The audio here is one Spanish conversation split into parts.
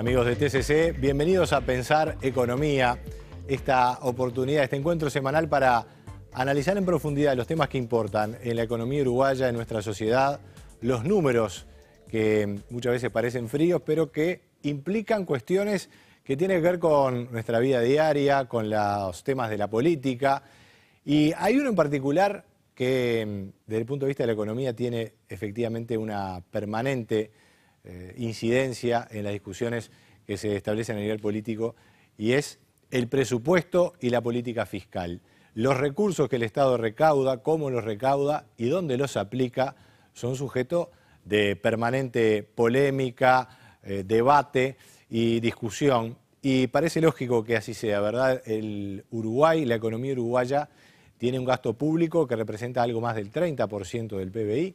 Amigos de TCC, bienvenidos a Pensar Economía, esta oportunidad, este encuentro semanal para analizar en profundidad los temas que importan en la economía uruguaya, en nuestra sociedad, los números que muchas veces parecen fríos, pero que implican cuestiones que tienen que ver con nuestra vida diaria, con los temas de la política. Y hay uno en particular que, desde el punto de vista de la economía, tiene efectivamente una permanente incidencia en las discusiones que se establecen a nivel político, y es el presupuesto y la política fiscal. Los recursos que el Estado recauda, cómo los recauda y dónde los aplica, son sujeto de permanente polémica, debate y discusión. Y parece lógico que así sea, ¿verdad? El Uruguay, la economía uruguaya, tiene un gasto público que representa algo más del 30% del PBI.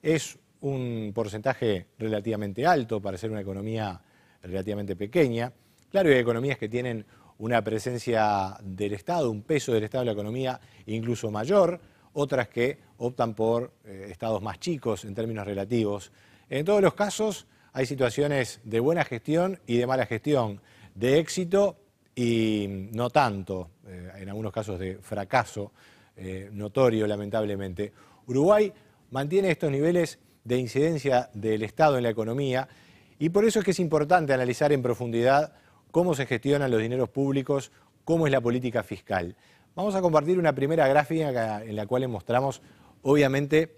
Es un porcentaje relativamente alto para ser una economía relativamente pequeña. Claro, hay economías que tienen una presencia del Estado, un peso del Estado en la economía incluso mayor, otras que optan por estados más chicos en términos relativos. En todos los casos hay situaciones de buena gestión y de mala gestión, de éxito y no tanto, en algunos casos de fracaso notorio, lamentablemente. Uruguay mantiene estos niveles de incidencia del Estado en la economía, y por eso es que es importante analizar en profundidad cómo se gestionan los dineros públicos, cómo es la política fiscal. Vamos a compartir una primera gráfica en la cual les mostramos, obviamente,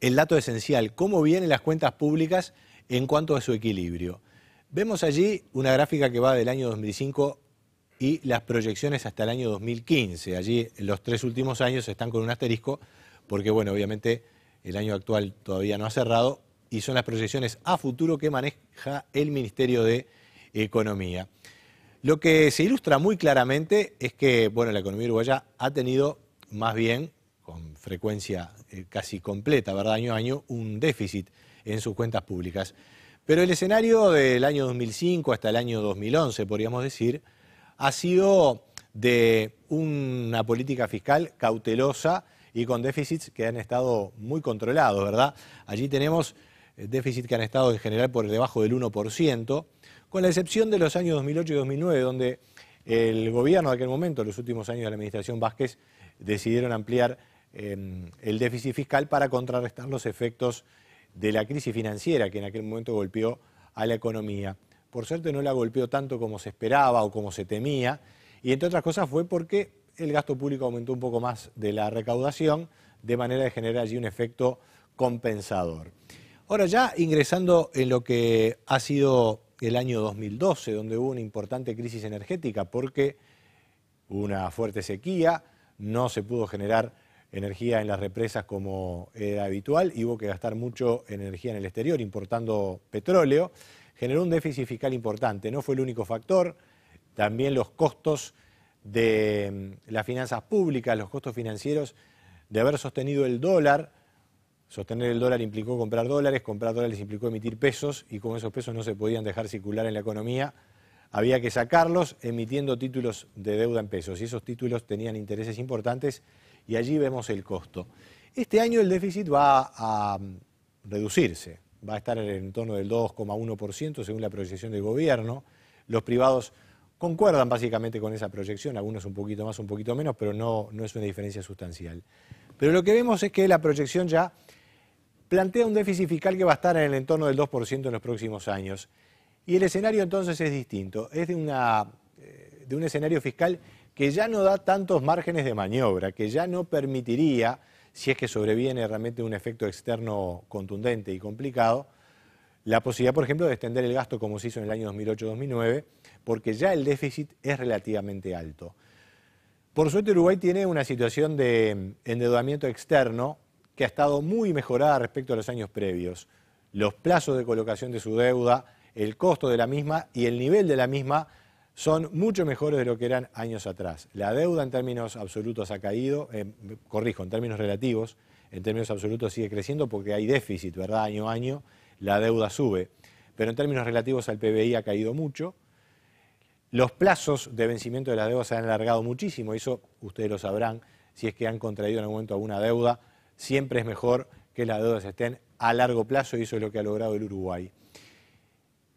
el dato esencial, cómo vienen las cuentas públicas en cuanto a su equilibrio. Vemos allí una gráfica que va del año 2005 y las proyecciones hasta el año 2015. Allí los 3 últimos años están con un asterisco porque, bueno, obviamente el año actual todavía no ha cerrado y son las proyecciones a futuro que maneja el Ministerio de Economía. Lo que se ilustra muy claramente es que, bueno, la economía uruguaya ha tenido más bien, con frecuencia casi completa, ¿verdad?, año a año, un déficit en sus cuentas públicas. Pero el escenario del año 2005 hasta el año 2011, podríamos decir, ha sido de una política fiscal cautelosa y con déficits que han estado muy controlados, ¿verdad? Allí tenemos déficits que han estado en general por debajo del 1%, con la excepción de los años 2008 y 2009, donde el gobierno de aquel momento, los últimos años de la administración Vázquez, decidieron ampliar el déficit fiscal para contrarrestar los efectos de la crisis financiera que en aquel momento golpeó a la economía. Por suerte no la golpeó tanto como se esperaba o como se temía, y entre otras cosas fue porque el gasto público aumentó un poco más de la recaudación, de manera de generar allí un efecto compensador. Ahora, ya ingresando en lo que ha sido el año 2012, donde hubo una importante crisis energética porque hubo una fuerte sequía, no se pudo generar energía en las represas como era habitual y hubo que gastar mucho energía en el exterior, importando petróleo, generó un déficit fiscal importante. No fue el único factor, también los costos de las finanzas públicas, los costos financieros de haber sostenido el dólar. Sostener el dólar implicó comprar dólares implicó emitir pesos, y como esos pesos no se podían dejar circular en la economía, había que sacarlos emitiendo títulos de deuda en pesos, y esos títulos tenían intereses importantes, y allí vemos el costo. Este año el déficit va a reducirse, va a estar en el entorno del 2,1% según la proyección del gobierno. Los privados concuerdan básicamente con esa proyección, algunos un poquito más, un poquito menos, pero no es una diferencia sustancial. Pero lo que vemos es que la proyección ya plantea un déficit fiscal que va a estar en el entorno del 2% en los próximos años. Y el escenario entonces es distinto, es de un escenario fiscal que ya no da tantos márgenes de maniobra, que ya no permitiría, si es que sobreviene realmente un efecto externo contundente y complicado, la posibilidad, por ejemplo, de extender el gasto como se hizo en el año 2008-2009, porque ya el déficit es relativamente alto. Por suerte, Uruguay tiene una situación de endeudamiento externo que ha estado muy mejorada respecto a los años previos. Los plazos de colocación de su deuda, el costo de la misma y el nivel de la misma son mucho mejores de lo que eran años atrás. La deuda en términos absolutos ha caído, en términos relativos, en términos absolutos sigue creciendo porque hay déficit, ¿verdad? Año a año la deuda sube, pero en términos relativos al PBI ha caído mucho. Los plazos de vencimiento de la deuda se han alargado muchísimo, eso ustedes lo sabrán, si es que han contraído en algún momento alguna deuda, siempre es mejor que las deudas estén a largo plazo, y eso es lo que ha logrado el Uruguay.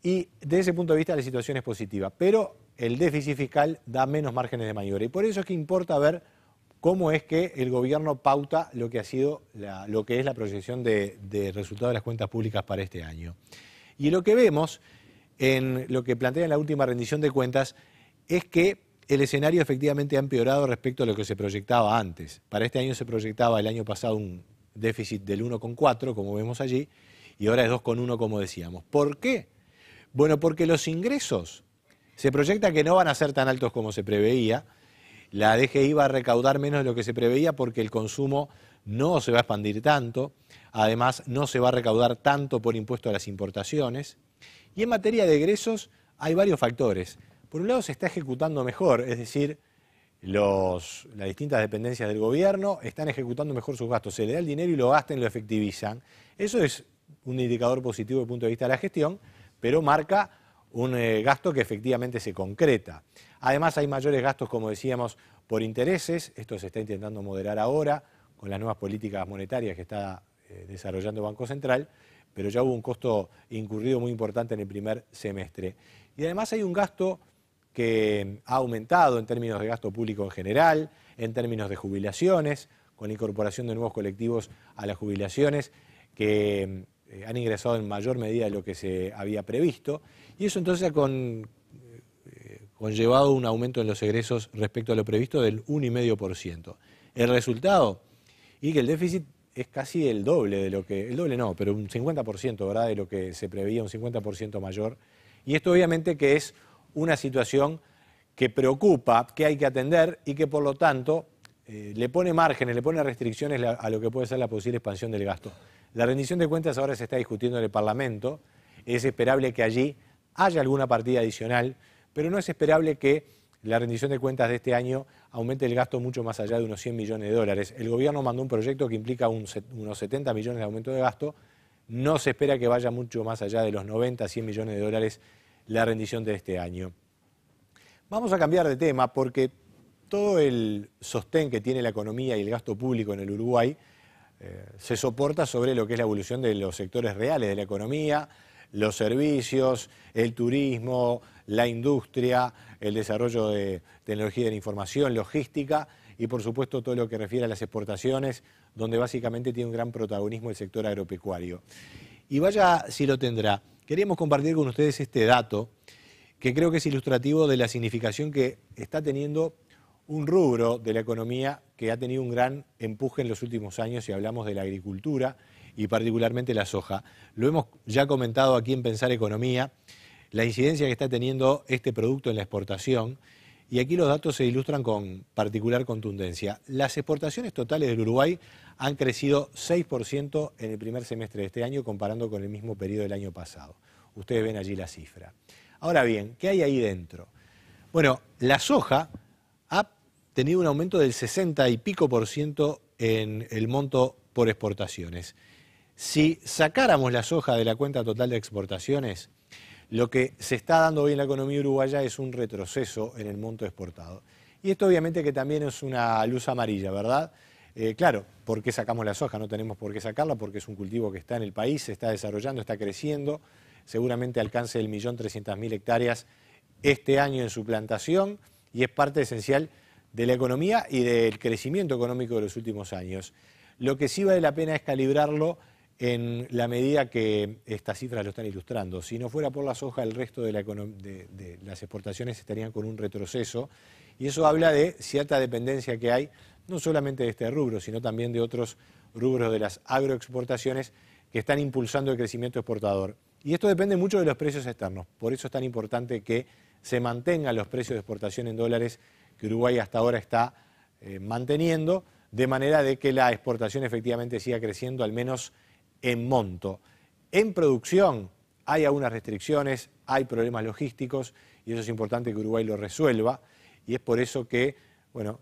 Y desde ese punto de vista la situación es positiva, pero el déficit fiscal da menos márgenes de maniobra. Y por eso es que importa ver cómo es que el gobierno pauta lo que ha sido lo que es la proyección de resultados de las cuentas públicas para este año. Y lo que vemos en lo que plantea en la última rendición de cuentas es que el escenario efectivamente ha empeorado respecto a lo que se proyectaba antes. Para este año se proyectaba el año pasado un déficit del 1,4, como vemos allí, y ahora es 2,1, como decíamos. ¿Por qué? Bueno, porque los ingresos se proyecta que no van a ser tan altos como se preveía. La DGI va a recaudar menos de lo que se preveía porque el consumo no se va a expandir tanto. Además, no se va a recaudar tanto por impuesto a las importaciones. Y en materia de egresos hay varios factores. Por un lado se está ejecutando mejor, es decir, las distintas dependencias del gobierno están ejecutando mejor sus gastos. Se le da el dinero y lo gastan y lo efectivizan. Eso es un indicador positivo desde el punto de vista de la gestión, pero marca un gasto que efectivamente se concreta. Además hay mayores gastos, como decíamos, por intereses. Esto se está intentando moderar ahora con las nuevas políticas monetarias que está desarrollando el Banco Central, pero ya hubo un costo incurrido muy importante en el primer semestre. Y además hay un gasto que ha aumentado en términos de gasto público en general, en términos de jubilaciones, con la incorporación de nuevos colectivos a las jubilaciones que han ingresado en mayor medida de lo que se había previsto, y eso entonces ha conllevado un aumento en los egresos respecto a lo previsto del 1,5%. El resultado, y que el déficit es casi el doble de lo que, el doble no, pero un 50%, ¿verdad?, de lo que se preveía, un 50% mayor, y esto obviamente que es una situación que preocupa, que hay que atender y que por lo tanto le pone márgenes, le pone restricciones a lo que puede ser la posible expansión del gasto. La rendición de cuentas ahora se está discutiendo en el Parlamento, es esperable que allí haya alguna partida adicional, pero no es esperable que la rendición de cuentas de este año aumente el gasto mucho más allá de unos 100 millones de dólares. El gobierno mandó un proyecto que implica unos 70 millones de aumento de gasto, no se espera que vaya mucho más allá de los 90, 100 millones de dólares la rendición de este año. Vamos a cambiar de tema porque todo el sostén que tiene la economía y el gasto público en el Uruguay se soporta sobre lo que es la evolución de los sectores reales de la economía, los servicios, el turismo, la industria, el desarrollo de tecnología de la información, logística y por supuesto todo lo que refiere a las exportaciones, donde básicamente tiene un gran protagonismo el sector agropecuario. Y vaya si lo tendrá. Queríamos compartir con ustedes este dato que creo que es ilustrativo de la significación que está teniendo un rubro de la economía que ha tenido un gran empuje en los últimos años, si hablamos de la agricultura y particularmente la soja. Lo hemos ya comentado aquí en Pensar Economía, la incidencia que está teniendo este producto en la exportación, y aquí los datos se ilustran con particular contundencia. Las exportaciones totales del Uruguay han crecido 6% en el primer semestre de este año comparando con el mismo periodo del año pasado. Ustedes ven allí la cifra. Ahora bien, ¿qué hay ahí dentro? Bueno, la soja ha tenido un aumento del 60 y pico % en el monto por exportaciones. Si sacáramos la soja de la cuenta total de exportaciones, lo que se está dando hoy en la economía uruguaya es un retroceso en el monto exportado. Y esto obviamente que también es una luz amarilla, ¿verdad? Claro, ¿por qué sacamos la soja? No tenemos por qué sacarla porque es un cultivo que está en el país, se está desarrollando, está creciendo, seguramente alcance el 1.300.000 hectáreas este año en su plantación y es parte esencial de la economía y del crecimiento económico de los últimos años. Lo que sí vale la pena es calibrarlo en la medida que estas cifras lo están ilustrando. Si no fuera por la soja, el resto de las exportaciones estarían con un retroceso y eso habla de cierta dependencia que hay, no solamente de este rubro, sino también de otros rubros de las agroexportaciones que están impulsando el crecimiento exportador. Y esto depende mucho de los precios externos, por eso es tan importante que se mantengan los precios de exportación en dólares que Uruguay hasta ahora está manteniendo, de manera de que la exportación efectivamente siga creciendo, al menos en monto. En producción hay algunas restricciones, hay problemas logísticos y eso es importante que Uruguay lo resuelva y es por eso que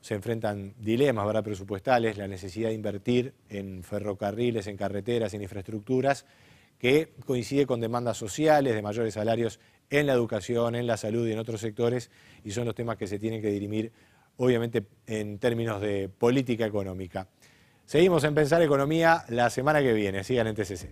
se enfrentan dilemas, ¿verdad?, presupuestales, la necesidad de invertir en ferrocarriles, en carreteras, en infraestructuras, que coincide con demandas sociales, de mayores salarios en la educación, en la salud y en otros sectores, y son los temas que se tienen que dirimir, obviamente, en términos de política económica. Seguimos en Pensar Economía la semana que viene. Sigan en TCC.